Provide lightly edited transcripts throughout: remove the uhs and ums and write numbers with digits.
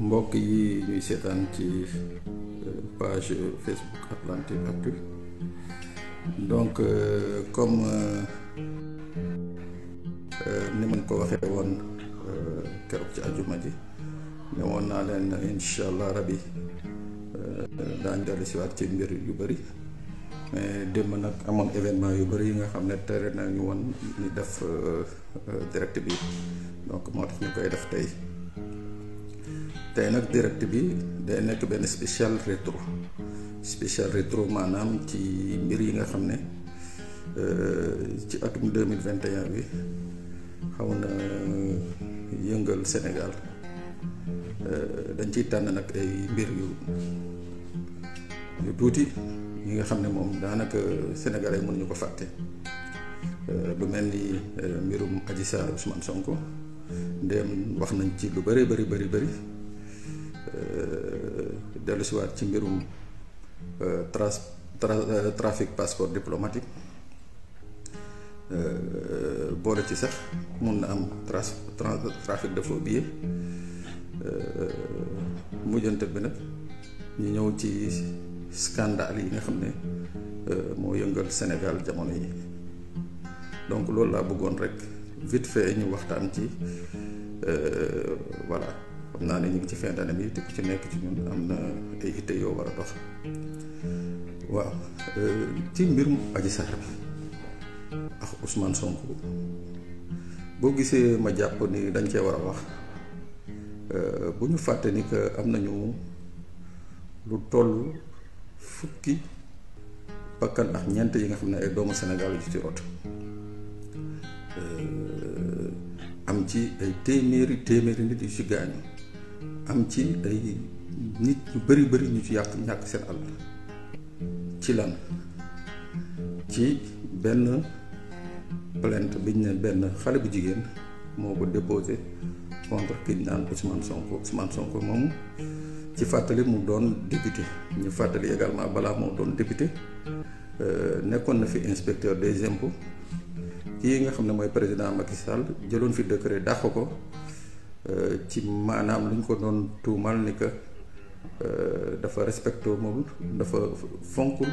mbokk yi ñuy seetaan ci page Facebook Atlantique Actu. Donc comme ni man ko waxee woon keroog ci àjjuma ji ne woon naa leen incha allah rabi daañ dellu si waat ci mbir yu bëri, mais démb nag amoon événement yu bëri yi nga xam ne tere nañu woon ñu def direct bi, donc moo tax ñu koy def tey nag direct bi day nekk benn spécial rétro maanaam ci mbir yi nga xam ne ci atum 2021 bi xaw na yëngal Sénégal. Dañ ciy tànn nag ay mbir yu tuuti yi nga xam ne moom daanaka sénégalais mënuñu ko fàtte, lu mel ni mbirum Adji Sarr Ousmane Sonko. Ndéem wax nañ ci lu bëri dellu si waat ci mbirum trafic passeport diplomatique, boole ci sax mun na am trafic de faux billets. Mujjantal bi nag ñu ñëw ci scandale yi nga xam ne moo yëngal Sénégal jamono yi. Donc loolu laa bëggoon rek vite fait ñu waxtaan ci. Voilà, xam naa ne ñu ngi ci fin d'année bi te ku ci nekk ci ñun am na ay itte yoo war a dox. Waaw, ci mbirum Adji Sarr bi ak Ousmane Sonko boo gisee ma jàpp ni dañ cee war a wax. Bu ñu fàtte ni que am nañu lu toll fukki bakkan ak ñeent yi nga xam ne ay doomu Sénégal yu ci rot, am ci ay téeméeri nit yu ci gaañu, am ci ay nit yu bari ñu ci ñàkk seen àll. ci lan? ci benn plainte biñ ne benn xale bu jigéen moo ko déposé contre ki ñu naan Ousmane Sonko moomu. ci fàttali mu doon député, ñu fàttali également balaa moo doon député nekkoon na fi inspecteur des impôts. kii nga xam ne mooy président Macky Sall jëloon fi décret dàq ko ci maanaam lu ñu ko doon tuumal ni que dafa respecté moom, dafa fonkul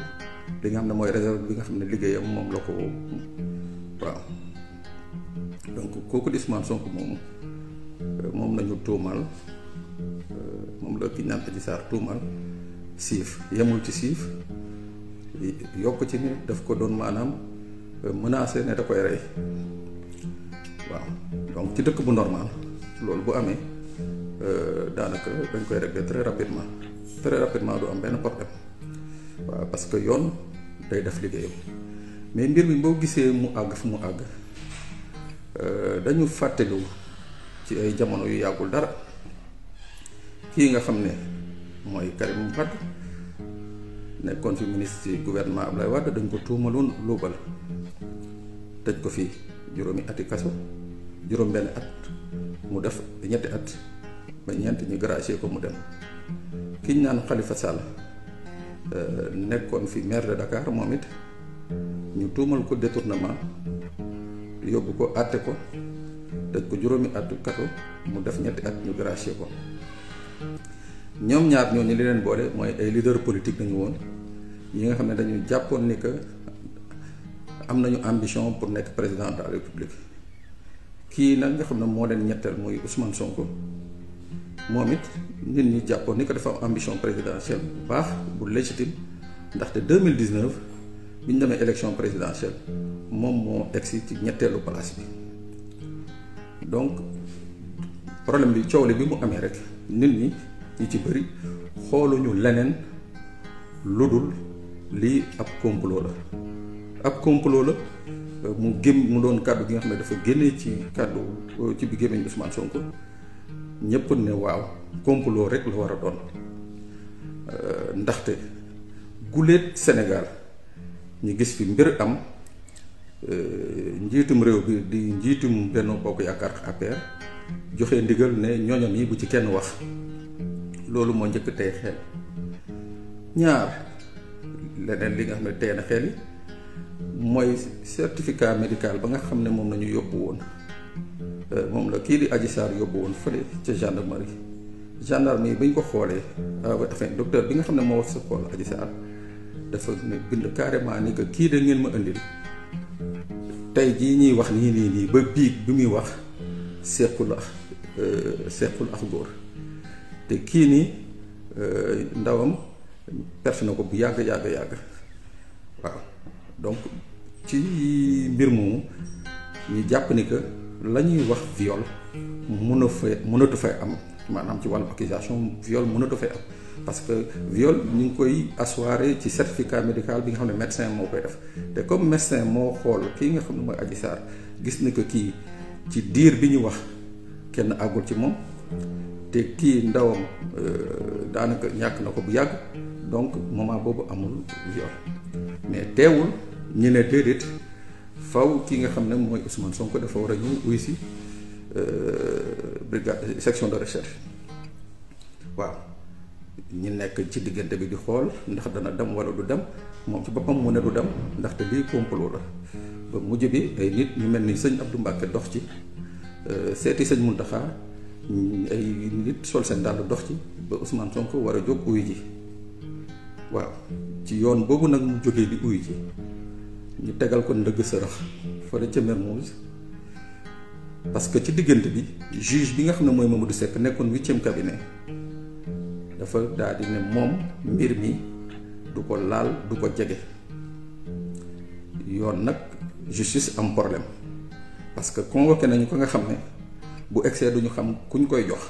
li nga xam ne mooy réserve bi nga xam ne liggéeyam moom la ko waaw. donc kooku di Ousmane Sonko moomu moom nañu tuumal, moom la ki naan Adji Sarr tuumal siif. Yemul ci siif, yokk ci ni daf ko doon maanaam menacé ne da koy rey. waaw, donc ci dëkk bu normal loolu bu amee daanaka dañ koy régler très rapidement du am benn problème. waaw, parce que yoon day def liggéeyam. mais mbir mi boo gisee mu àgg fu mu àgg, dañu fàttelu ci ay jamono yu yàggul dara kii nga xam ne mooy Karim Wade nekkoon fi ministre ci gouvernement Abdoulaye Wade, dañ ko tuumaloon luubal, tëj ko fii juróomi ati kaso, juróom benn at mu def ñetti at ba ñeent ñu gracier ko mu dem. ki ñu naan Khalifa Sall nekkoon fi maire de Dakar, moom it ñu tuumal ko détournement, yóbbu ko àtte ko tëj ko juróomi at kaso mu def ñetti at ñu gracier ko. ñoom ñaar ñooñu li leen boole mooy ay leader politique nañu woon yi nga xam ne dañu jàppoon ni que am nañu ambition pour nekk président de la République. kii nag nga xam ne moo leen ñetteel muy Ousmane Sonko, moom it nit ñi jàppoon ni que dafa am ambition présidentielle bu baax bu légitime, ndaxte 2019 bi ñu demee élection présidentielle moom moo egsi ci ñetteelu place bi. donc problème bi coow li bi mu amee rek nit ñi ci bëri xooluñu leneen lu dul lii ab complot la mu doon kàddu gi nga xam ne dafa génnee ci kàddu ci bi gémmiñ Ousmane Sonko. ñëpp ne waaw complot rek la war a doon, ndaxte guléet Sénégal ñu gis fi mbir am, njiitum réew bi di njiitum Benno Bokk Yaakaar APR joxe ndigal ne ñooñam yi bu ci kenn wax. loolu moo njëkk tey xel. ñaar, leneen li nga xam ne tey na xel yi mooy certificat médical ba nga xam ne moom nañu yóbbu woon moom la kii di Adji Sarr yóbbu woon fële ca gendarmerie gendarme yi ba ñu ko xoolee enfin docteur bi nga xam ne moo wax sa xool Adji Sarr dafa ne bind carrément ni que kii da ngeen ma indil tey jii ñuy wax nii ba biig bi muy wax sequl ak góor te kii nii ndawam perte na ko bu yàgg waaw donc ci mbir moomu ñu jàpp ni que la ñuy wax viol mënatu fay am maanaam ci wàllu accusation viol mënatu fay am parce que viol ñu ngi koy assoiré ci certificat médical bi nga xam ne médecin moo koy def te comme médecin moo xool kii nga xam ne mooy Adji Sarr gis ni que kii ci diir bi ñu wax kenn àggul ci moom te kii ndawam daanaka ñàkk na ko bu yàgg donc moment boobu amul viol mais teewul ñu ne déedéet faw ki nga xam ne mooy Ousmane Sonko dafa war a ñëw uy si brigade section de recherche waaw ñi nekk ci diggante bi di xool ndax dana dem wala du dem moom ci boppam mu ne du dem ndaxte lii complot la ba mujj bi ay nit ñu mel ni sëñ Abdou Mbacke dox ci seeti sëñ Mountakha ay nit sol seen dàll dox ci ba Ousmane Sonko war a jóg uy ji waaw ci yoon boobu nag mu jógee di uy ji ñu tegal ko ndëgg sërëx fële ca Mermoz parce que ci diggante bi juge bi nga xam ne mooy Mamadou Seck nekkoon 8e cabinet dafa daal di ne moom mbir mi du ko laal du ko jege yoon nag justice am problème parce que convoqué nañu ko nga xam ne bu excès duñu xam kuñ koy jox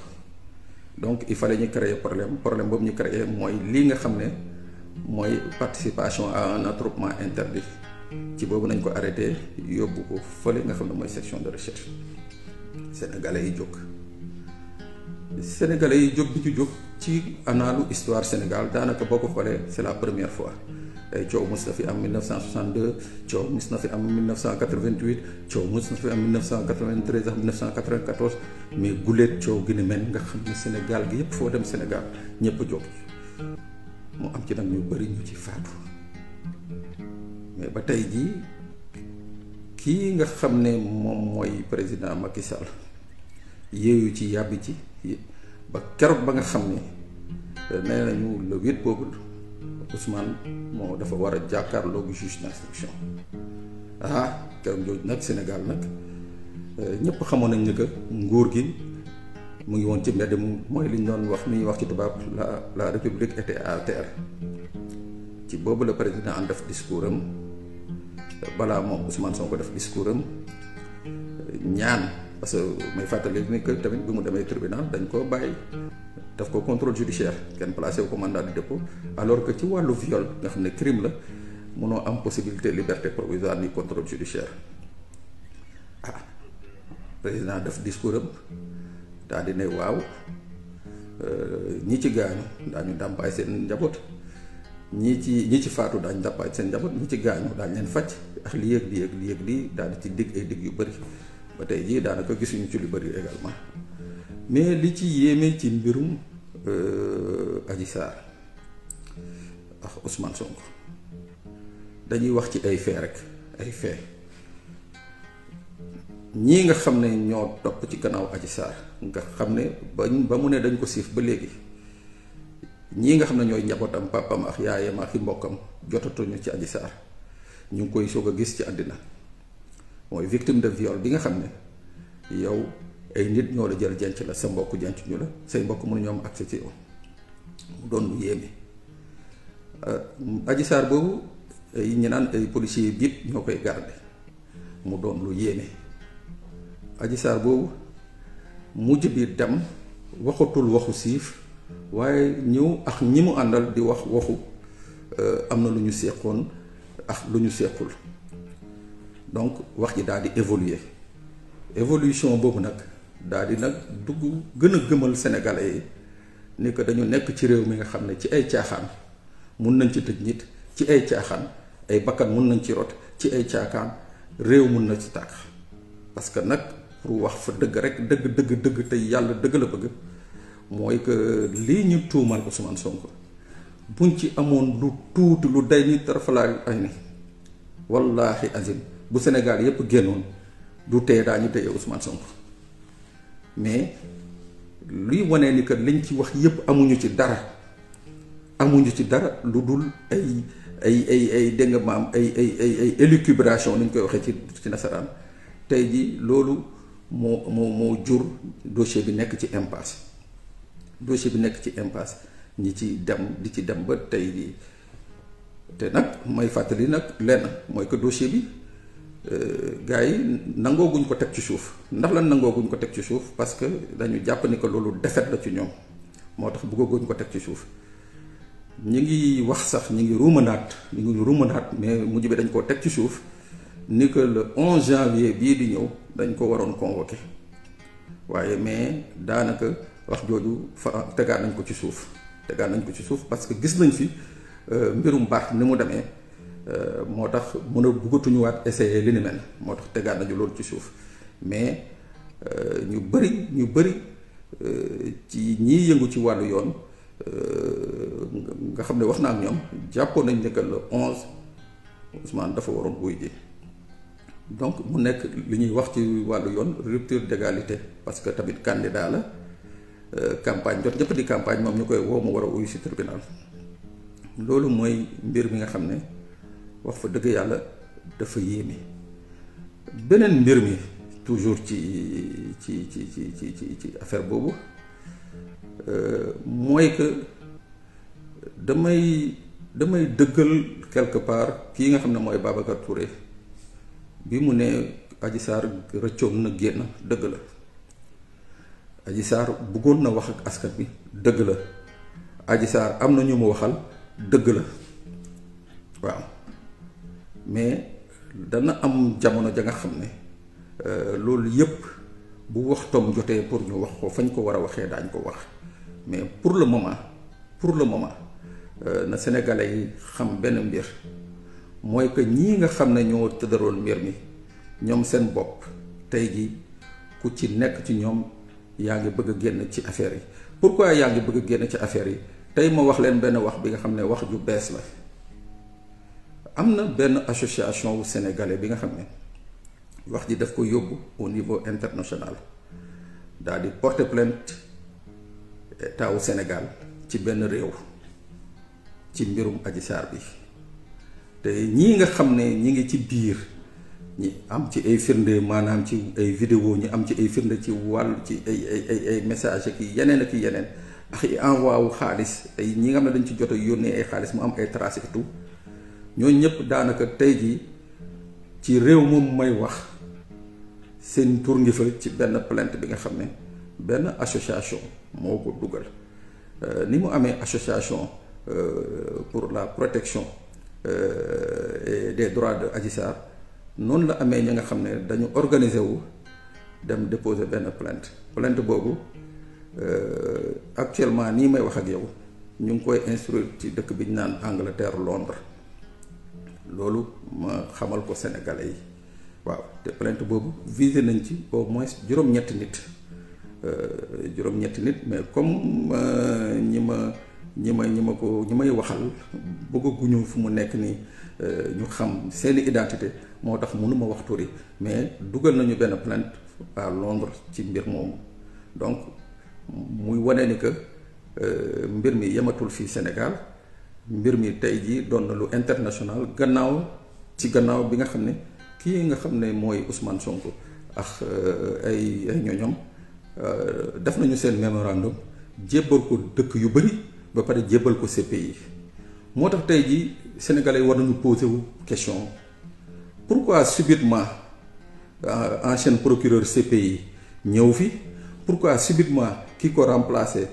donc il fallait ñu créer problème boobu ñu créer mooy lii nga xam ne mooy participation à un attroupement interdit ci boobu nañ ko arrêté yóbbu ko fële nga xam ne mooy section de recherche sénégalais yi jóg bi ñu jóg ci analu histoire Sénégal daanaka boo ko xoolee c'est la première fois ay coow mos na fi am 1962 coow mos na fi am 1988 coow mos na fi am 1993 ak 1994 mais guléet coow gi ni mel nga xam ne Sénégal gi yépp foo dem Sénégal ñépp a jóg mu am ci nag ñu bari ñu ci faatu mais ba tey jii kii nga xam ne moom mooy président Macky Sall yéeyu ci yàbbi ci ba keroog ba nga xam ne nee nañu le 8 boobu Ousmane moo dafa war a jàkkaarloo juge d'instruction keroog jooju nag Sénégal nag ñëpp xamoon nañ ne que nguur gi mu ngi woon ci mbedd mooy li ñu doon wax mi ñuy wax ci tubaab la république était à terre ci boobu la président an def discours am balaa moom Ousmane Sonko def discours am ñaan parce que may fàttali ni que tamit bi mu demee tribunal dañ koo bàyyi daf ko contrôle judiciaire kenn placé wu ko mandat de dépôt alors que ci wàllu viol nga xam ne crime la mënoo am possibilité liberté provisoire ni contrôle judiciaire président def discours am daal di ne waaw ñi ci gaañu daañu dàmpaay seen njaboot ñi ci faatu daañu dàmpaay seen njaboot ñi ci gaañu daañu leen faj ak li yëg lii daal di ci digg ay digg yu bëri ba tey jii daanaka gisuñu ci lu bëri également mais li ci yéeme ci mbirum Adji Sarr ak Ousmane Sonko dañuy wax ci ay fait rek ay fait ñii nga xam ne ñoo topp ci gannaaw Adji Sarr nga xam ne ba mu ne dañ ko siif ba léegi ñii nga xam ne ñooy njabootam papam ak yaayam ak i mbokkam jotatuñu ci Adji Sarr ñu ngi koy soog a gis ci àddina mooy victime de viol bi nga xam ne yow ay nit ñoo la jël jenc la sa mbokk jenc ñu la say mbokk mënuñu am accès ci yow mu doon lu yéeme Adji Sarr boobu ay ñi naan ay policiers biit ñoo koy garder mu doon lu yéeme Adji Sarr boobu mujj bi dem waxatul waxu siif waaye ñëw ak ñi mu àndal di wax waxu am na lu ñu seqoon ak lu ñu sequl donc wax ji daal di évolution boobu nag daal di nag dugg gën a gëmal sénégalais yi ni que dañu nekk ci réew mi nga xam ne ci ay caaxaan mun nañ ci tëj nit ci ay caaxaan ay bakkan mun nañ ci rot ci ay caaxaan réew mun na ci tàkk parce que nag pour wax fa dëgg rek dëgg te yàlla dëgg la bëgg mooy que lii ñu tuumal Ousmane Sonko buñ ci amoon lu tuuti lu day ni tarafalaay ay ni wallaahi azim bu Sénégal yépp génnoon du teye daañu teye Ousmane Sonko mais luy wane ni que liñ ci wax yépp amuñu ci dara lu dul ay dégg nga maam ay élucubration ni ñu koy waxee ci nasaraan tey ji loolu moo jur dossier bi nekk ci impasse ñi ci dem di ci dem ba tey ji te nag may fàttali nag lenn mooy que dossier bi gars yi nangooguñ ko teg ci suuf. ndax lan nangooguñ ko teg ci suuf parce que dañu jàpp ni que loolu défaite la ci ñoom moo tax bëggaguñ ko teg ci suuf ñi ngi wax sax ñi ngi ruumanaat mais mujj bi dañ koo teg ci suuf ni que le 11 janvier bii di ñëw dañ ko waroon convoqué waaye mais daanaka wax jooju fa tegaat nañ ko ci suuf parce que gis nañ fi mbirum baax ni mu demee moo tax mën a bëggatuñu waat essayer li ni mel moo tax tegaat nañu loolu ci suuf mais ñu bëri ci ñiy yëngu ci wàllu yoon nga xam ne wax na ak ñoom jàppoon nañ ne que le 11 Ousmane dafa waroon wuy ji donc mu nekk li ñuy wax ci wàllu yoon rupture d'égalité parce que tamit candidat la campagne jot ñëpp di campagne moom ñu koy woo mu war a wuyu ci tribunal loolu mooy mbir mi nga xam ne wax fa dëgg yàlla dafa yéeme beneen mbir mi toujours ci affaire boobu mooy que damay dëggal quelque part kii nga xam ne mooy Babacar Touré bi mu ne Adji Sarr rëccoon na génn dëgg la Adji Sarr bëggoon na wax ak askan bi dëgg la Adji Sarr am na ñu mu waxal dëgg la waaw mais dana am jamono ja nga xam ne loolu yépp bu waxtoom jotee pour ñu wax ko fañ ko war a waxee daañ ko wax mais pour le moment na Sénégalais yi xam benn mbir mooy que ñii nga xam ne ñoo tëddaroon mbir mi ñoom seen bopp tey ji ku ci nekk ci ñoom yaa ngi bëgg a génn ci affaire yi pourquoi yaa ngi bëgg a génn ci affaire yi tey ma wax leen benn wax bi nga xam ne wax ju bees la am na benn association wu sénégalais bi nga xam ne wax ji daf ko yóbbu au niveau international daal di porter plainte état wu Sénégal ci benn réew ci mbirum Adji Sarr bi te ñii nga xam ne ñi ngi ci biir ñi am ci ay firnde maanaam ci ay vidéo ñi am ci ay firnde ci wàll ci ay message ak yeneen ak yeneen ak i envoi wu xaalis ay ñi nga xam ne dañ ci jot a yónnee ay xaalis mu am ay traces et tout ñooñu ñëpp daanaka tey jii ci réew moom may wax seen tur ngi fa ci benn plainte bi nga xam ne benn association moo ko dugal ni mu amee association pour la protection des droits de Adji Sarr noonu la amee ñi nga xam ne dañu organiser wu dem déposer benn plainte boobu actuellement nii may wax ak yow ñu ngi koy instruire ci dëkk bi ñu naan Angleterre Londres loolu ma xamal ko sénégalais yi waaw te plainte boobu visé nañ ci au moins juróom-ñetti nit mais comme ñi may waxal bëggaguñu fu mu nekk nii ñu xam seeni identité moo tax mënuma wax tur yi mais dugal nañu benn plainte à Londres ci mbir moomu donc muy wane ni que mbir mi yematul fii Sénégal mbir mi tey jii doon na lu international gannaaw bi nga xam ne kii nga xam ne mooy Ousmane Sonko ak ay ñoñom def nañu seen mémorandum jébbal ko dëkk yu bari ba pare jébbal ko CPI moo tax tey jii sénégalais war nañu posé wu question pourquoi subitement ancien procureur CPI ñëw fi pourquoi subitement ki ko remplacé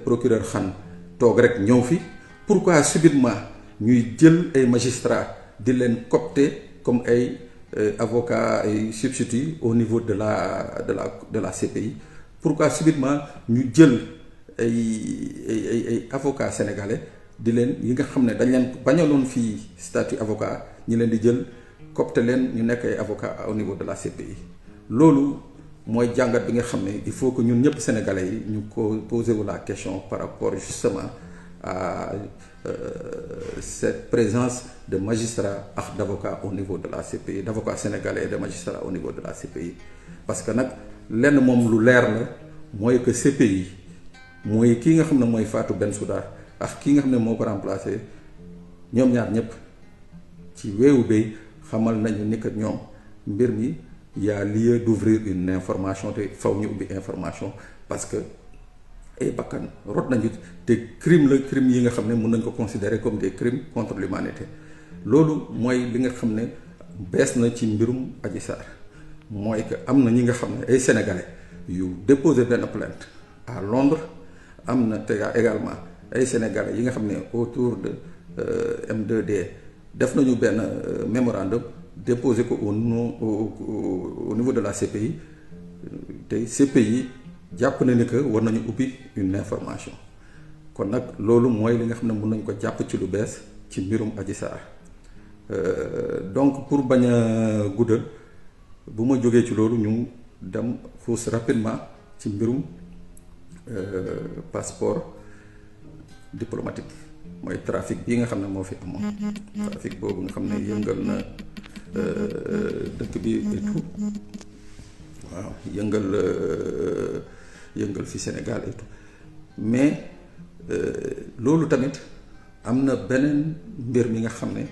procureur Khan toog rek ñëw fi pourquoi subitement ñuy jël ay magistrats di leen coopter comme ay avocats ay substituts au niveau de la CPI pourquoi subitement ñu jël ay avocats sénégalais di leen yi nga xam ne dañ leen bañaloon fii statut avocat ñi leen di jël coopter leen ñu nekk ay avocats au niveau de la CPI loolu mooy jàngat bi nga xam ne il faut que ñun ñëpp sénégalais yi ñu ko poser wu la question par rapport justement à cette présence de magistrats ak d'avocats au niveau de la CPI d'avocats sénégalais et de magistrats au niveau de la CPI parce que nag lenn moom lu leer la mooy que CPI mooy kii nga xam ne mooy Fatou Bensouda ak kii nga xam ne moo ko remplacé ñoom ñaar ñëpp ci weewu bay xamal nañu ni que ñoom mbir mi y a lieu d'ouvrir une information te faw ñu ubbi information parce que ay bakkan rot nañu te crime yi nga xam ne mën nañ ko considérer comme des crimes contre l'humanité loolu mooy li nga xam ne bees na ci mbirum Adji Sarr mooy que am na ñi nga xam ne ay sénégalais yu déposé benn plainte à Londres am na te également ay sénégalais yi nga xam ne autour de M2D def nañu benn mémorandum déposé ko au niveau de la CPI te CPI jàpp na ni que war nañu ubbi une information kon nag loolu mooy li nga xam ne mën nañ ko jàpp ci lu bees ci mbirum Adji Sarr donc pour bañ a guddal bu ma jógee ci loolu ñu dem xuus rapidement ci mbirum passeport diplomatique mooy trafic bii nga xam ne moo fi amoon trafic boobu nga xam ne yëngal na dëkk bi et tout waaw yëngal fi Sénégal et tout mais loolu tamit am na beneen mbir mi nga xam ne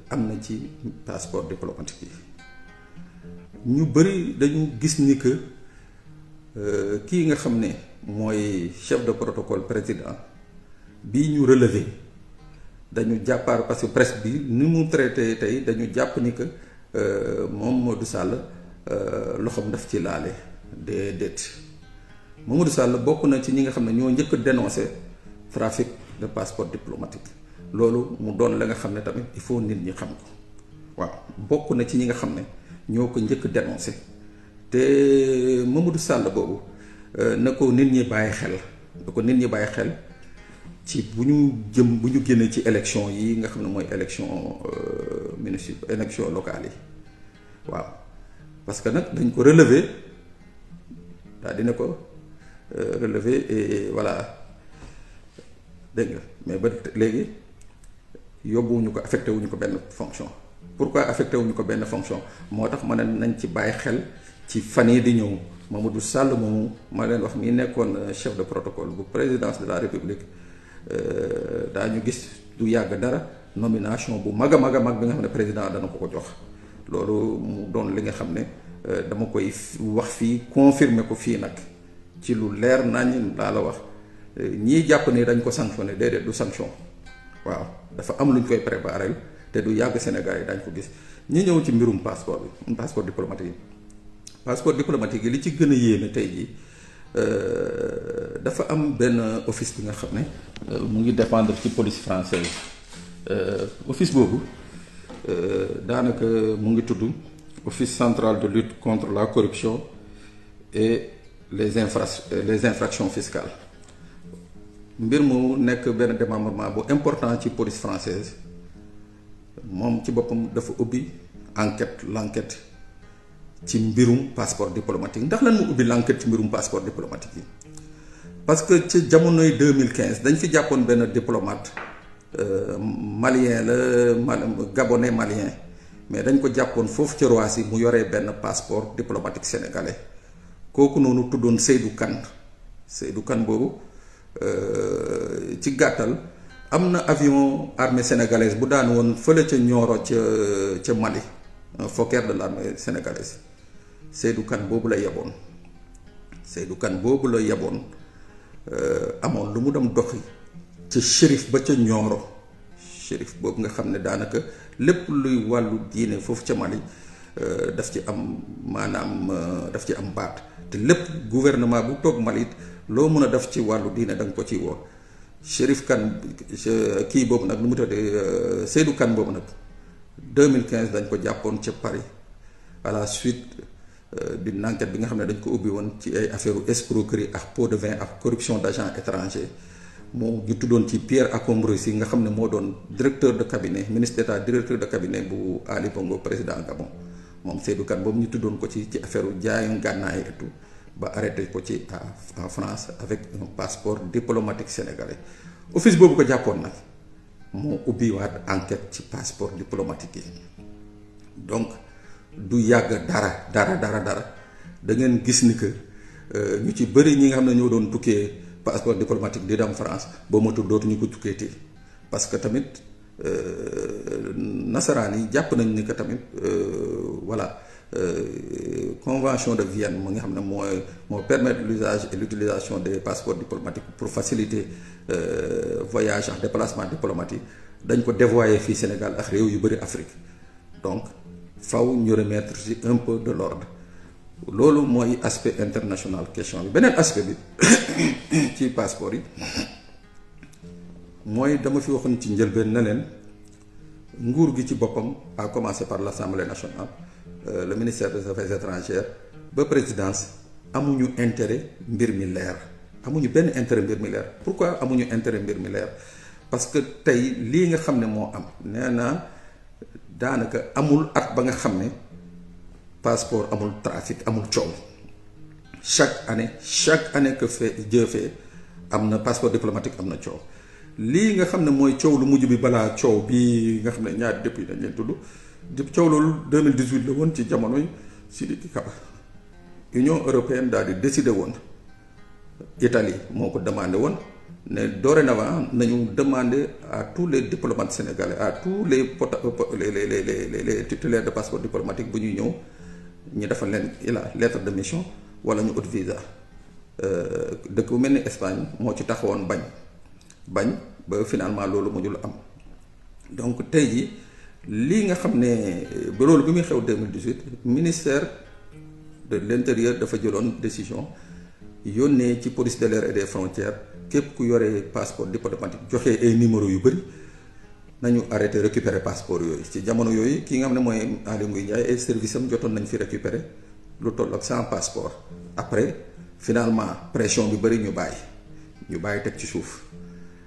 am na ci passeport diplomatique yi ñu bëri dañu gis ni que kii nga xam ne mooy chef de protocole président bii ñu relevé dañu jàppaar parce que presse bi ni mu traité tey dañu jàpp ni que moom Mamadou Sall loxoom daf ci laale déedéet Mamadou Sall bokk na ci ñi nga xam ne ñoo njëkk a dénoncé trafic de passeport diplomatique loolu mu doon la nga xam ne tamit il faut nit ñi xam ko waaw bokk na ci ñi nga xam ne ñoo ko njëkk dénoncé te Mamadou Sall boobu na ko nit ñi bàyyi xel ci bu ñu génnee ci élection yi nga xam ne mooy élection municipale élection locale yi waaw parce que nag dañ ko relever daal dina ko relever et voilà dégg nga mais ba léegi yóbbuwuñu ko affecté wuñu ko benn fonction pourquoi affecté wuñu ko benn fonction moo tax ma ne nañ ci bàyyi xel ci fan yi di ñëw Mamadou Sall moomu ma leen wax mi nekkoon chef de protocole bu présidence de la République daañu gis du yàgg dara nomination bu mag a mag bi nga xam ne président dana ko jox loolu mu doon li nga xam ne dama koy wax fii confirmer ko fii nag ci lu leer nañ laa la wax ñii jàpp ni dañ ko sanctionné déedéet du sanction waaw dafa am lu ñu koy préparer te du yàgg Sénégal yi dañ ko gis ñi ñëw ci mbirum passeport diplomatique yi li ci gën a yéeme tey jii dafa am benn office bi nga xam ne mu ngi dépendre ci police française office boobu daanaka mu ngi tudd office central de lutte contre la corruption et les infractions fiscales mbir mu nekk benn démembrement bu important ci police française moom ci boppam dafa ubbi l'enquête ci mbirum passeport diplomatique ndax lan mu ubbi l'enquête ci mbirum passeport diplomatique yi parce que ci jamonoy 2015 dañ fi jàppoon benn diplomate malien la gabonais malien mais dañ ko jàppoon foofu ci Roissy mu yoree benn passeport diplomatique sénégalais kooku noonu tuddoon Seydou Kane boobu ci gàttal am na avion armée sénégalaise bu daan woon fële ca Nioro ca Mali un Fokker de l'armée sénégalaise Seydou Kane boobu la yeboon amoon lu mu dem doxi ca shérif ba ca Nioro shérif boobu nga xam ne daanaka lépp luy wàllu diine foofu ca Mali daf ci am daf ci am baat te lépp gouvernement bu toog Mali loo mën a def ci wàllu diine da nga ko ciy woo Chérif Kane kii boobu nag nu mu tuddee Seydou Kane boobu nag 2015 dañ ko jàppoon ca Paris à la suite d'une enquête bi nga xam ne dañ ko ubbi woon ci ay affaire escroquerie ak pot de vin ak corruption d'agents étrangers moo ñu tuddoon ci Pierre Accombrosi nga xam ne moo doon directeur de cabinet ministre d'État directeur de cabinet bu Ali Bongo président Gabon moom Seydou Kane boobu ñu tuddoon ko ci affaire jaayu gànnaay et tout ba arrêté ko ci en France avec un passeport diplomatique sénégalais office boobu ko jàppoon nag moo ubbiwaat enquête ci passeport diplomatique yi donc du yàgg dara da ngeen gis ni que ñu ci bëri ñi nga xam ne ñoo doon tukkee passeport diplomatique di dem France boo matul dootuñu ko tukkeeti parce que tamit nasaraan yi jàpp nañ ni que tamit voilà convention de Vienne mu nga xam ne moo permettre l'usage et l'utilisation des passeports diplomatiques pour faciliter voyage ak déplacement diplomatique dañ ko dévoyer fii Sénégal ak réew yu bëri Afrique donc faw ñu remettre ci un peu de l'ordre loolu mooy aspect international question bi beneen aspect bi ci passeport yi mooy dama fi waxoon ci njëlbeen na leen nguur gi ci boppam à commencer par l'Assemblée nationale le ministère des affaires étrangères ba présidence amuñu intérêt mbir mi leer amuñu benn intérêt mbir mi leer pourquoi amuñu intérêt mbir mi leer parce que tey lii nga xam ne moo am nee naa daanaka amul at ba nga xam ne passeport amul trafic amul coow chaque année que fait Dieu fait am na passeport diplomatique am na coow lii nga xam ne mooy coow lu mujj bi balaa coow bi nga xam ne ñaari depuis dañ leen tudd di coow loolu 2018 la woon ci jamonoy Sidiki Kaba Union européenne daal di décider woon Italie moo ko demandé woon ne dorénavant nañu demander à tous les diplomates sénégalais à tous les titulaires de passeport diplomatique bu ñuy ñëw ñu defal leen lettre de mission wala ñu ut visa dëkk bu mel ni Espagne moo ci taxawoon bañ ba finalement loolu mujjul am donc tey ji lii nga xam ne ba loolu bi muy xew 2018 ministère de l'intérieur dafa jëloon décision yónnee ci police de l'air et des frontières képp ku yore passeport diplomatique joxe ay numéro yu bëri nañu arrêté récupérer passeport yooyu ci jamono yooyu ki nga xam ne mooy Aly Ngouille Ndiaye ay service am jotoon nañ fi récupérer lu toll ak 100 passeport après finalement pression bi bëri ñu bàyyi teg ci suuf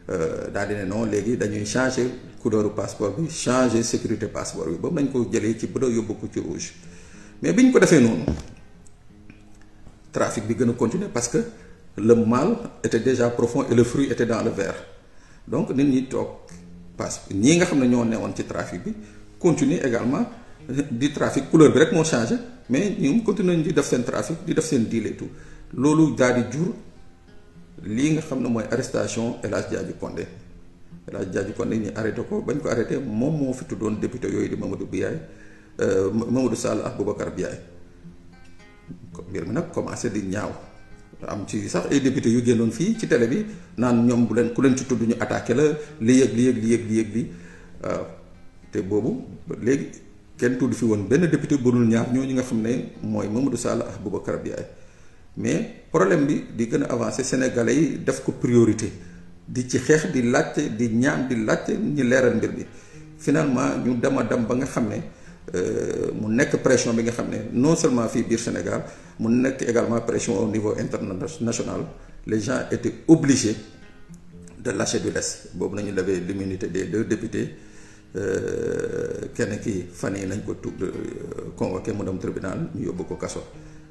daal di ne non léegi dañuy changer couleur passeport bi changer sécurité passeport bi boobu nañ ko jëlee ci bleu yóbbu ko ci rouge mais bi ñu ko defee noonu trafic bi gën a continuer parce que le mal était déjà profond et le fruit était dans le verre donc nit ñi toog ñii nga xam ne ñoo newoon ci trafic bi continuer également di trafic couleur bi rek moo changé mais ñoom continuer di def seen trafic di def seen deal et tout loolu daal di jur lii nga xam ne mooy arrestation El Hadj Diadji Condé ñu arrêté ko bañ ko arrêté moom moo fi tuddoon député yooyu di Mamadou Sall ak Boubacar Biaye mbir mi nag commencé di ñaaw am ci sax ay député yu génnoon fii ci télé bi naan ñoom ku leen ci tudd ñu attaqué la li yëg waaw te boobu léegi kenn tudd fi woon benn député bu dul ñaar ñooñu nga xam ne mooy Mamadou Sall ak Boubacar Biaye mais problème bi di gën a avancé sénégalais yi def ko priorité di ci xeex di laajte di ñaan di laajte ñi leeral mbir bi finalement ñu dem ba nga xam ne mu nekk pression bi nga xam ne non seulement fii biir Sénégal mu nekk également pression au niveau international les gens étaient obligés de lâcher du lest boobu nañu lever l'immunité des 2 députés kenn ki fan yi nañ ko convoqué mu dem tribunal ñu yóbbu ko kaso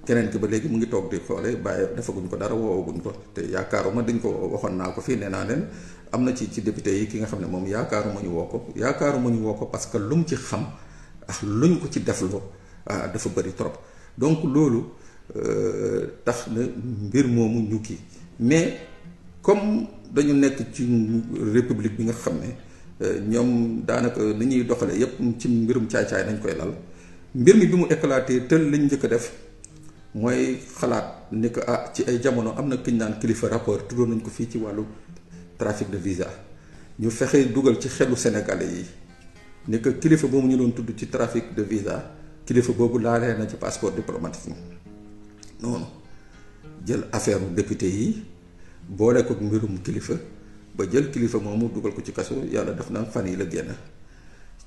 keneen ki ba léegi mu ngi toog di xoole bàyyi defaguñ ko dara woowaguñ ko te yaakaaruma dañ ko waxoon naa ko fii nee naa leen am na ci député yi ki nga xam ne moom yaakaaruma ñu woo ko parce que lu mu ci xam ak luñ ko ci defloo dafa bëri trop donc loolu tax na mbir moomu ñu kii mais comme dañu nekk ci république bi nga xam ne ñoom daanaka ni ñuy doxale yépp ci mbirum caay-caay nañ koy lal mbir mi bi mu éclaté tël lañ njëkk a def mooy xalaat ni que ci ay jamono am na kiñ naan kilifa rapport tuddoon nañ ko fii ci wàllu trafic de visa ñu fexe dugal ci xelu sénégalais yi ni que kilifa boobu ñu doon tudd ci trafic de visa kilifa boobu laalee na ci passeport diplomatique noonu jël affaire député yi boole ko mbirum kilifa ba jël kilifa moomu dugal ko ci kaso yàlla def na fan yi la génn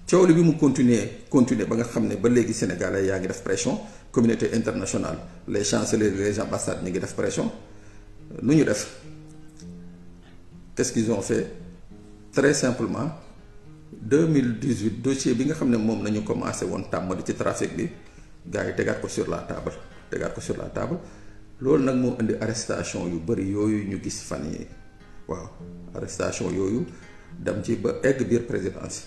coow li bi mu continuer ba nga xam ne ba léegi sénégalais yaa ngi def pression communauté internationale les chanceliers les ambassades ñu ngi def pression nu ñu def qu'est-ce qu'ils ont fait très simplement 2018 dossier bi nga xam ne moom nañu commencé woon tàmbali ci trafic bi gars yi tegaat ko sur la table loolu nag moo indi arrestation yu bëri yooyu ñu gis fan yi waaw arrestation yooyu dem ci ba egg biir présidence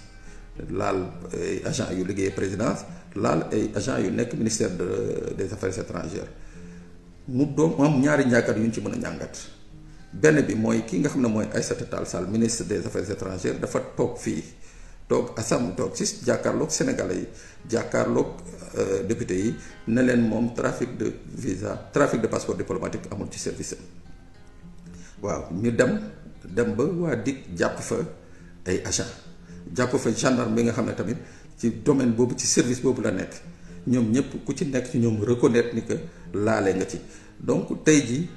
laal ay agent yu liggéey présidence laal ay agent yu nekk ministère des affaires étrangères mu doom am ñaari njàngat yu ñu ci mën a njàngat. benn bi mooy ki nga xam ne mooy Aïssata Tall Sall ministre des affaires étrangères dafa toog fii toog assemblée toog ci jàkkaarloog sénégalais yi jàkkaarloog député yi ne leen moom trafic de visa trafic de passeport diplomatique amul ci service am waaw ñu dem ba waa DIC jàpp fa ay agent jàpp fa gendarme bi nga xam ne tamit ci domaine boobu ci service boobu la nekk ñoom ñëpp ku ci nekk ci ñoom reconnaître ni que laale nga ci donc tey ji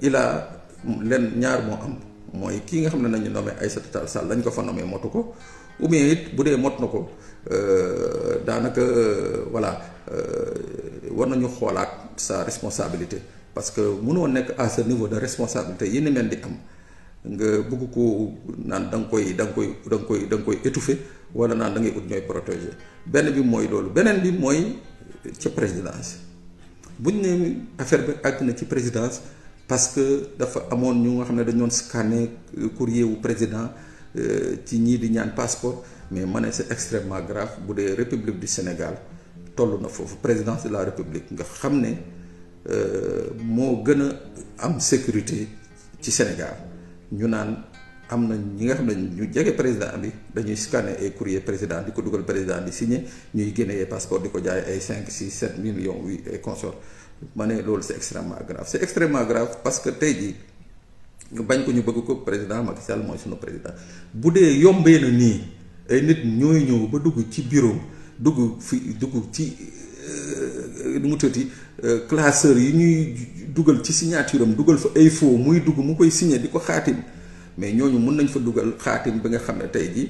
il a leen ñaar moo am mooy kii nga xam ne nañu nommé Aïssata Tall Sall lañ ko fa nommé motu ko ou bien it bu dee mot na ko daanaka voilà war nañu xoolaat sa responsabilité parce que mënoo nekk à ce niveau de responsabilité yi ni mel di am nga bëgg ko naan da nga koy étouffer wala naan da ngay ut ñooy protéger benn bi mooy loolu beneen bi mooy ca présidence buñ ne affaire bi àgg na ci présidence parce que dafa amoon ñu nga xam ne dañu doon scanner courrier wu président ci ñii di ñaan passeport mais ma ne c'est extrêmement grave bu dee république du Sénégal toll na foofu présidence de la république nga xam ne moo gën a am sécurité ci Sénégal ñu naan am na ñi nga xam ne ñu jege président bi dañuy scanner ay courrier président di ko dugal président di signé ñuy génne ay passeport di ko jaay ay 5 6 7 millions oui et consorts ma ne loolu c'est extrêmement grave c'est extrêmement grave parce que tey jii ñu bañ ko ñu bëgg ko président Macky Sall mooy sunu président bu dee yombee na nii ay nit ñooy ñëw ba dugg ci bureau dugg ci nu mu tëddee classeur yi ñuy dugal ci signature am dugal fa ay faux muy dugg mu koy signé di ko xaatim mais ñooñu mun nañ fa dugal xaatim bi nga xam ne tey jii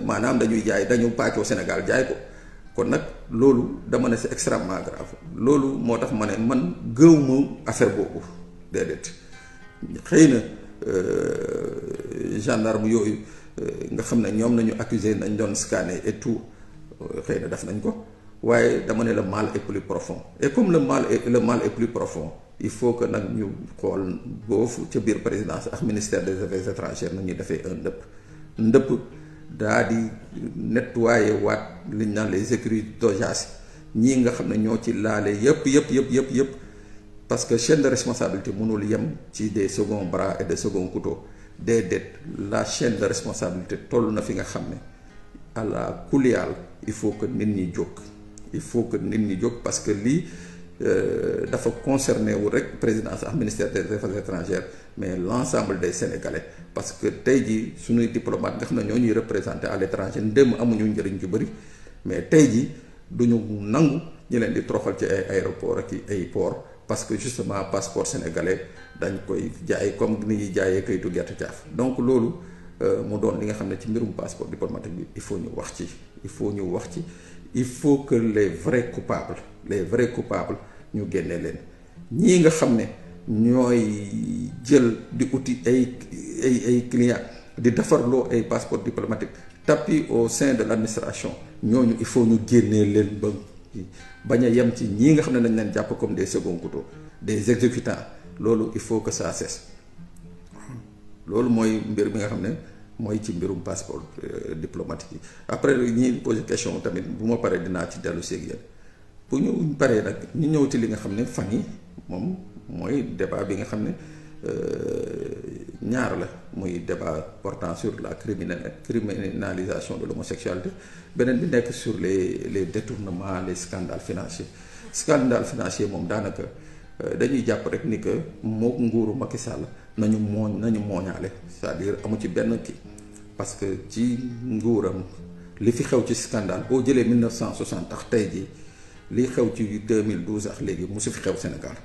maanaam dañuy jaay dañu pàccoo Sénégal jaay ko kon nag loolu dama ne c'est extrêmement grave loolu moo tax ma ne man gëwuma affaire boobu déedéet xëy na gendarme yooyu nga xam ne ñoom nañu accusé nañ doon scanner et tout xëy na def nañ ko waaye dama ne le mal est plus profond et comme le mal est plus profond il faut que nag ñu xool boofu ca biir présidence ak ministère des affaires étrangères na ñuy defee un ndëpp daa di nettoyer waat liñ naan les écrits d'audience ñii nga xam ne ñoo ci laale yëpp parce que chaîne de responsabilité mënul yem ci des seconds bras et des seconds couteaux déedéet la chaîne de responsabilité toll na fi nga xam ne à la kulial il faut que nit ñi jóg parce que lii dafa concerné wu rek présidence ak ministère des affaires étrangères mais l'ensemble des Sénégalais parce que tey jii suñuy diplomate nga xam ne ñoo ñuy représenté à l'étranger ndéem amuñu njëriñ ju bëri mais tey jii duñu nangu ñu leen di troxal ci ay aéroport ak ay port parce que justement passeport sénégalais dañ koy jaay comme ni ñuy jaayee kayitu gerte caaf donc loolu mu doon li nga xam ne ci mbirum passeport diplomatique bi il faut ñu wax ci il faut que les vrais coupables ñu génne leen ñii nga xam ne ñooy jël di uti ay clients di defarloo ay passeport diplomatique tapis au sein de l'administration ñooñu il faut ñu génnee leen ba bañ a yem ci ñii nga xam ne dañ leen jàpp comme des seconds couteaux des exécutants loolu il faut que ça cesse loolu mooy mbir bi nga xam ne mooy ci mbirum passeport diplomatique yi après ñi posé question tamit bu ma paree dinaa ci dellu seeg yéen bu ñu paree nag ñu ñëw ci li nga xam ne fan yi moom mooy débat bi nga xam ne ñaar la muy débat portant sur la criminalisation de l'homosexualité beneen bi nekk sur les détournements les scandales financiers moom daanaka dañuy jàpp rek ni que moo nguuru Macky Sall nañu mooñaale c'est-à-dire amu ci benn kii parce que ci nguuram li fi xew ci scandale boo jëlee 1960 tax tey jii li xew ci 2012 ak léegi musu fi xew Sénégal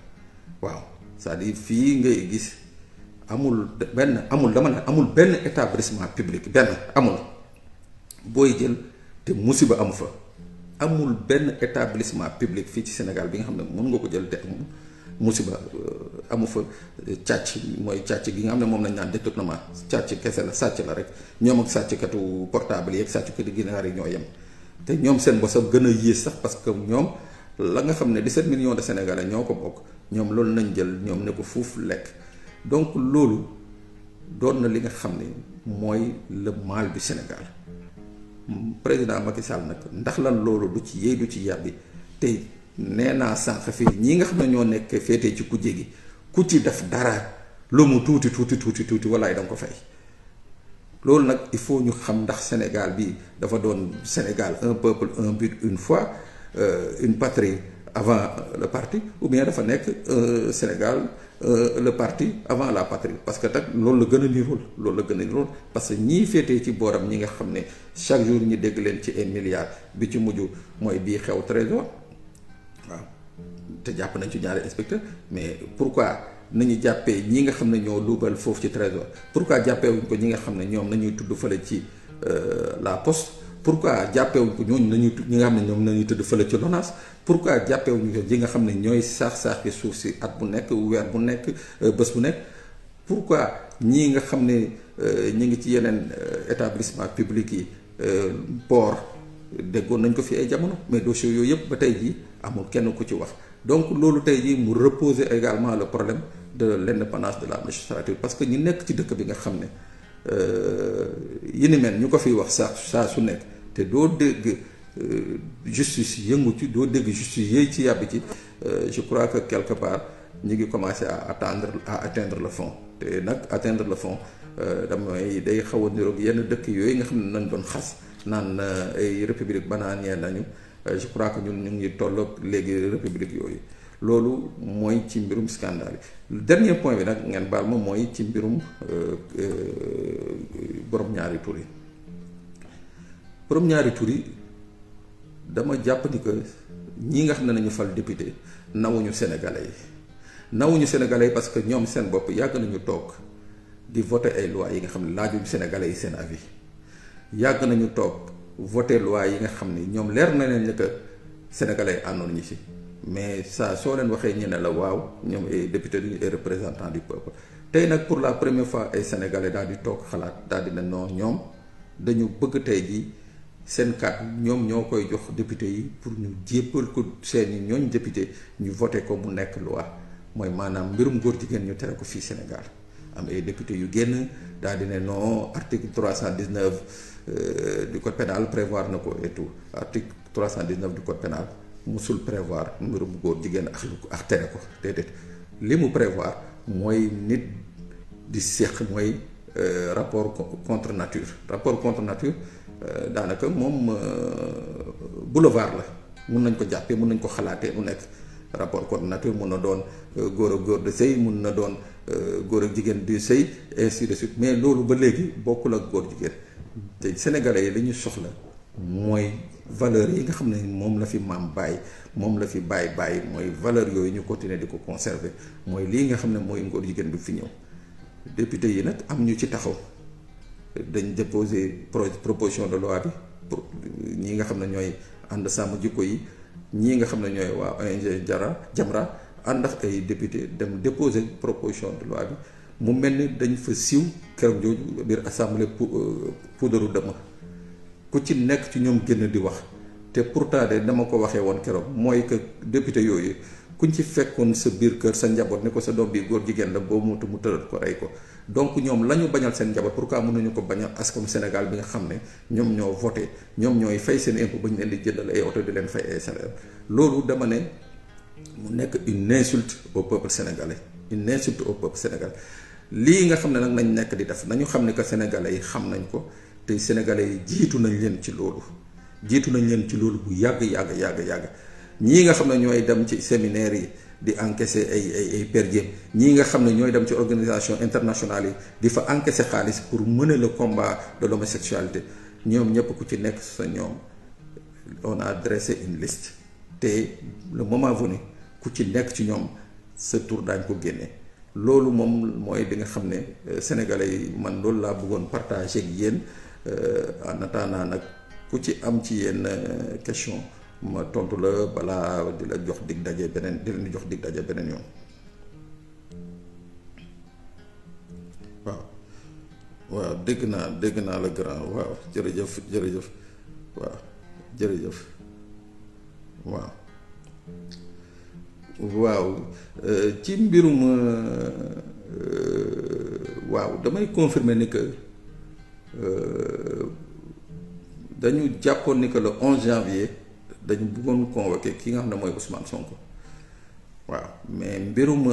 waaw c'est-à-dire fii ngay gis amul benn établissement public amul booy jël te musiba amu fa amul benn établissement public fii ci Sénégal bi nga xam ne mën nga ko jël te amul musiba amu fa càcc gi nga xam ne moom lañ naan détournement càcc kese la sàcc la rek ñoom ak sàcckatu portable yeeg sàcckatu ginaar yi ñoo yem te ñoom seen bosam gën a yées sax parce que ñoom la nga xam ne 17 millions de Sénégalais ñoo ko bokk ñoom loolu nañ jël ñoom ne ko fuuf lekk donc loolu doon na li nga xam ne mooy le mal du Sénégal président Macky Sall nag ndax lan loolu du ci yéey du ci yàbbi tey nee naa sànq fii ñi nga xam ne ñoo nekk féetee ci kujje gi ku ci def dara lu mu tuuti walaay da nga ko fay. loolu nag il faut ñu xam ndax Sénégal bi dafa doon Sénégal un peuple un but une foi une patrie avant le parti, ou bien dafa nekk Sénégal le parti avant la patrie. Parce que tak loolu la gën a nirool loolu la gën a nirool parce que ñii féetee ci booram ñi nga xam ne chaque jour ñi dégg leen ci ay milliards bi ci mujj mooy bii xew trésor waaw te jàpp nañ ci ñaari inspecteur. Mais pourquoi nañu jàppee ñi nga xam ne ñoo luubal foofu ci trésor? Pourquoi jàppeewuñ ko ñi nga xam ne ñoom nañuy tudd fële ci la poste? Pourquoi jàppewuñ ko ñooñu nañuy ñi nga xam ne ñoom nañuy tudd fële ci LONASE? Pourquoi jàppewuñ ko ñi nga xam ne ñooy saax-saaxi suuf si at bu nekk weer bu nekk bés bu nekk? Pourquoi ñii nga xam ne ñi ngi ci yeneen établissement public yi port déggoon nañ ko fi ay jamono, mais dossiers yooyu yëpp ba tey jii amul kenn ku ci wax. Donc loolu tey jii mu reposer également le problème de l'indépendance de la magistrature, parce que ñi nekk ci dëkk bi nga xam ne yi ni mel ñu ko fiy wax saa su nekk te doo dégg justice yëngu ci, doo dégg justice yéey ci yàbbi ci, je crois que quelque part ñu ngi commencer à atteindre le fond. te nag atteindre le fond damay day xaw a niroog yenn dëkk yooyu nga xam ne nañ doon xas naan ay république bananière nañu. Je crois que ñun ñu ngi tolloog léegi république yooyu. Loolu mooy ci mbirum scandale yi. Le dernier point bi nag ngeen baal ma mooy ci mbirum borom ñaari tur yi. borom ñaari tur yi dama jàpp ni que ñi nga xam ne nañu fal député nawuñu sénégalais yi. nawuñu sénégalais yi parce que ñoom seen bopp yàgg nañu toog di voter ay lois yi nga xam ne laajuñu sénégalais yi seen avis. yàgg nañu toog voter loi yi nga xam ni ñoom leer na leen ne que sénégalais àndoon ñi ci, mais ça soo leen waxee ñu ne la waaw ñoom ay député duñu ay représentant du peuple. tey nag pour la première fois ay sénégalais daal di toog xalaat daal di ne non ñoom dañu bëgg tey jii seen kàddu ñoom ñoo koy jox député yi pour ñu jéppal ko seeni ñooñ député ñu voté ko mu nekk loi. mooy maanaam mbirum góor jigéen ñu tere ko fii Sénégal. am ay député yu génn daal di ne non article 319 du code pénal prévoir na ko et tout. Article 319 du code pénal musul prévoir mbirum góor jigéen ak tere ko déedéet. li mu prévoir mooy nit di seq mooy rapport contre nature. Rapport contre nature daanaka moom boulevard la mun nañ ko jàppee mun nañ ko xalaatee mu nekk. Rapport contre nature mun na doon góor ak góor de sëy, mun na doon góor ak jigéen di sëy ainsi de suite, mais loolu ba léegi bokkul ak góor jigéen. te sénégalais yi li ñu soxla mooy valeur yi nga xam ne moom la fi maam bàyyi moom la fi bàyyi mooy valeur yooyu ñu continuer di ko conserver. mooy lii nga xam ne mooy góor jigéen bi fi ñëw. député yi nag am ñu ci taxaw dañ déposer proposition de loi bi pour ñi nga xam ne ñooy ànd sàmm jikko yi. ñii nga xam ne ñooy waa ONG Jamra ànd ak ay député dem déposer proposition de loi bi mu mel ni dañ fa siiw keroog jooju biir assemblée puudaru dëmm ku ci nekk ci ñoom génn di wax. te pourtant de dama ko waxee woon keroog mooy que député yooyu kuñ ci fekkoon sa biir kër sa njaboot ni ko sa doom bi góor jigéen la boo mu tëral ko rey ko. donc ñoom la ñu bañal seen njaboot pourquoi mënuñu ko bañal askanu Sénégal bi nga xam ne ñoom ñoo voté ñoom ñooy fay seen impôt ba ñu leen di jëndal ay oto di leen fay ay salaire. loolu dama ne mu nekk une insulte au peuple sénégalais une insulte au peuple sénégalais. lii nga xam ne nag nañ nekk di def nañu xam ne que sénégalais yi xam nañ ko te sénégalais yi jiitu nañ leen ci loolu bu yàgg ñii nga xam ne ñooy dem ci séminaire yi di encaisser ay per diem ñii nga xam ne ñooy dem ci organisation internationale yi di fa encaisser xaalis pour mener le combat de l'homosexualité ñoom ñëpp ku ci nekk sa ñoom on a dressé une liste te le moment venu ku ci nekk ci ñoom sa tour daañ ko génne. loolu moom mooy di nga xam ne sénégalais yi man loolu laa bëggoon partager ak yéen en attendant nag ku ci am ci yenn question ma tontu la balaa di la jox dig daje beneen di leen jox dig daje beneen yoon. waaw dégg naa la grand waaw jërëjëf waaw jërëjëf waaw ci mbirum waaw damay confirmer ni que dañu jàppoon ni que le 11 janvier dañu bëggoon convoquer ki nga xam ne mooy Ousmane Sonko waaw mais mbirum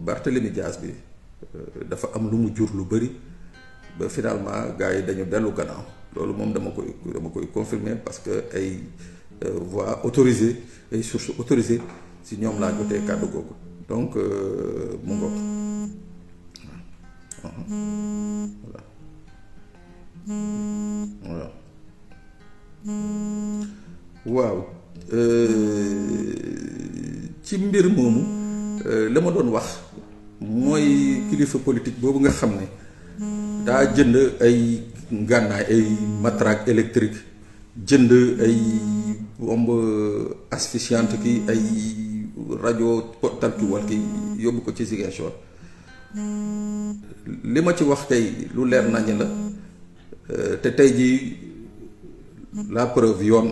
Barthélémy Dias bi dafa am lu mu jur lu bëri ba finalement gars yi dañu dellu gannaaw loolu moom dama koy confirmer parce que ay voix autorisées ay sources autorisées si ñoom laa jotee kàddu googu donc mu ngoog voilà voilà waaw ci mbir moomu la ma doon wax mooy kilifa politique boobu nga xam ne daa jënd ay ngànnaay ay matraque électrique jënd ay bombe asphyxiante ki ay rajo talkiwal ki yóbbu ko ci Ziguinchor li ma ci wax tey lu leer nañ la te tey jii la preuve yoon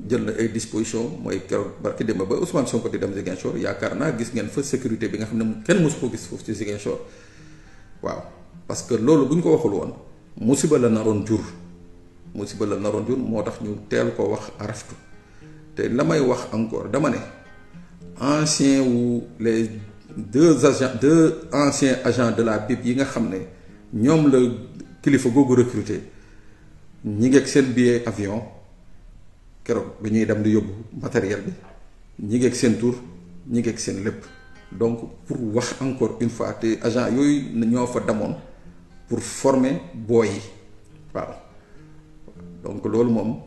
jël na ay disposition mooy keroog barki démb ba Ousmane Sonko di dem Ziguinchor yaakaar naa gis ngeen fa sécurité bi nga xam ne kenn mosu ko gis foofu ci Ziguinchor waaw parce que loolu bu ñu ko waxul woon musiba la naroon jur moo tax ñu teel ko wax araftu te la may wax encore dama ne ancien wu les deux anciens agents de la BIP yi nga xam ne ñoom la kilifa googu recruter ñi ngeeg seen billet avion keroog bi ñuy dem di yóbbu matériel bi ñi ngeeg seen tur ñi ngeeg seen lépp donc pour wax encore une fois te agent yooyu ñoo fa demoon pour former booy yi waaw donc loolu moom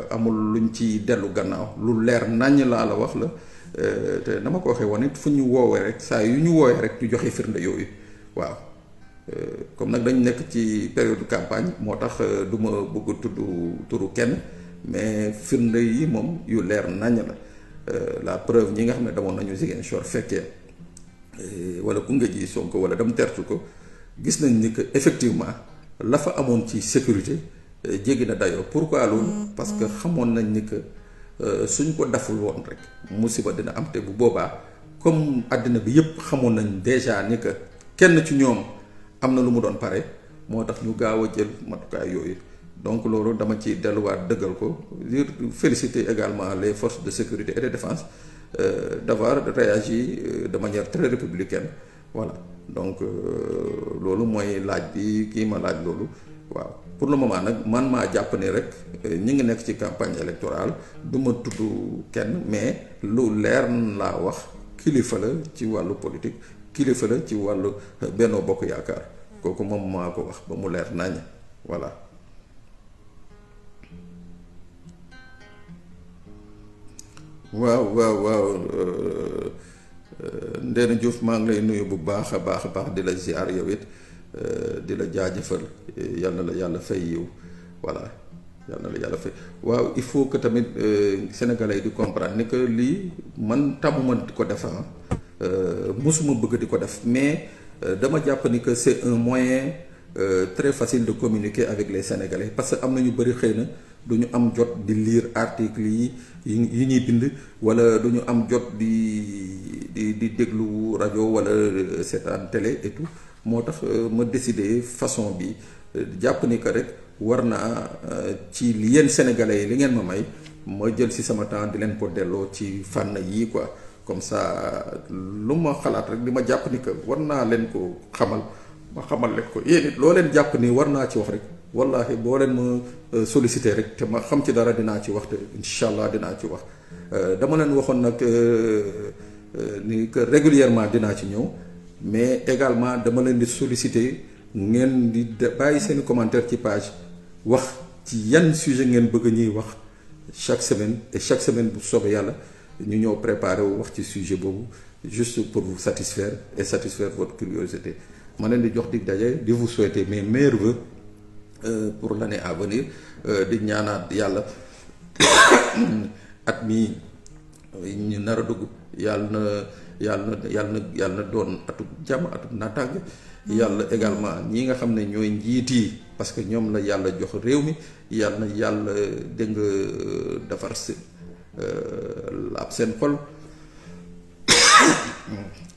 amul luñ ci dellu gannaaw lu leer naññ laa la wax la te dama ko waxee woon it fu ñu woowee rek saa yu ñu woowee rek ñu joxe firnde yooyu waaw comme nag dañ nekk ci période campagne moo tax du ma bëgg tudd turu kenn mais firnde yi moom yu leer naññ la la preuve ñi nga xam ne demoon nañu Ziguinchor fekkee wala Koungheul ji Sonko wala dem tertu ko gis nañ ni que effectivement la fa amoon ci sécurité jéggi na dayoo pourquoi loolu parce que xamoon nañ ni que suñ ko daful woon rek musiba dina am te bu boobaa comme àddina bi yépp xamoon nañ déjà ni que kenn ci ñoom am na lu mu doon pare moo tax ñu gaaw a jël matukaay yooyu donc loolu dama ci delluwaat dëggal ko di féliciter également les forces de sécurité et de défense d'avoir réagi de manière très républicaine voilà donc loolu mooy laaj bi kii ma laaj loolu waaw pour le moment nag man maa jàpp ne rek ñi ngi nekk ci campagne électorale du ma tudd kenn mais lu leer laa wax kilifa la ci wàllu politique kilifa la ci wàllu Benno Bokk Yaakaar kooku moom maa ko wax ba mu leer nañ voilà. waaw Ndéna Diouf maa ngi lay nuyu bu baax a baax di la ziar yow it di la jaajëfal yal na la yàlla fay yiw voilà yal na la yàlla fay waaw il faut que tamit sénégalais yi di comprendre ni que lii man tàmmuma di ko def mosuma bëgg di ko def mais dama jàpp ni que c'est un moyen très facile de communiquer avec les sénégalais parce que am na ñu bëri xëy na du ñu am jot di lire articles yi ñuy bind wala du ñu am jot di déglu rajo wala seetaan télé et tout moo tax ma décidé façon bi jàpp ni que rek war naa ci li yéen sénégalais yi li ngeen ma may ma jël ci sama temps di leen ko delloo ci fànn yii quoi comme ça lu ma xalaat rek li ma jàpp ni que war naa leen ko xamal ma xamal leen ko yéen it loo leen jàpp ni war naa ci wax rek wallahi boo leen ma sollicité rek te ma xam ci dara dinaa ci wax te incha allah dinaa ci wax dama leen waxoon nag ni que régulièrement dinaa ci ñëw mais également dama leen di sollicité ngeen di bàyyi seen commentaire ci page wax ci yan sujet ngeen bëgg ñuy wax chaque semaine et chaque semaine bu soobee yàlla ñu ñëw préparer wu wax ci sujet boobu juste pour vous satisfaire et satisfaire votre curiosité ma leen di jox dig daje di vous souhaiter mes meilleurs vœux pour l'année à venir di ñaanaat yàlla at mi ñu nar a dugg yàlla na doon atub jàmm atub naataange yàlla également ñi nga xam ne ñooy njiit yi parce que ñoom la yàlla jox réew mi yàlla dégg nga defar si ab seen xol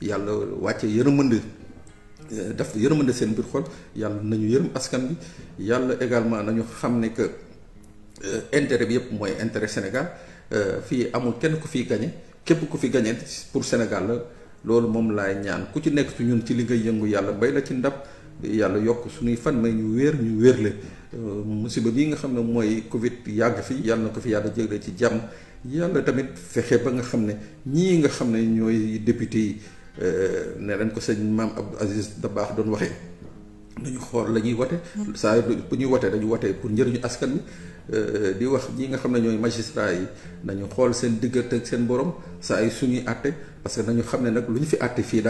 yàlla wàcce yërmande def yërmande seen biir xol yàlla nañu yërëm askan bi yàlla également nañu xam ne que intérêt bi yëpp mooy intérêt Sénégal fii amul kenn ku fiy gañe képp ku fi gañe pour Sénégal la loolu moom laay ñaan ku ci nekk ci ñun ci li ngay yëngu yàlla bay la ci ndab yàlla yokk suñuy fan may ñu wérle musiba bii nga xam ne mooy Covid yàgg fi yàlla na ko fi yàlla jëlee ci jàmm yàlla tamit fexe ba nga xam ne ñii nga xam ne ñooy député yi ne leen ko sëñ Maam Abdou Aziz Dabakh doon waxee dañu xool la ñuy wote saa bu ñuy wote dañu wote pour njëriñu askan wi di wax ñi nga xam ne ñooy magistrat yi nañu xool seen diggante ak seen borom saa yi suñuy àtte parce que nañu xam ne nag lu ñu fi àtte fii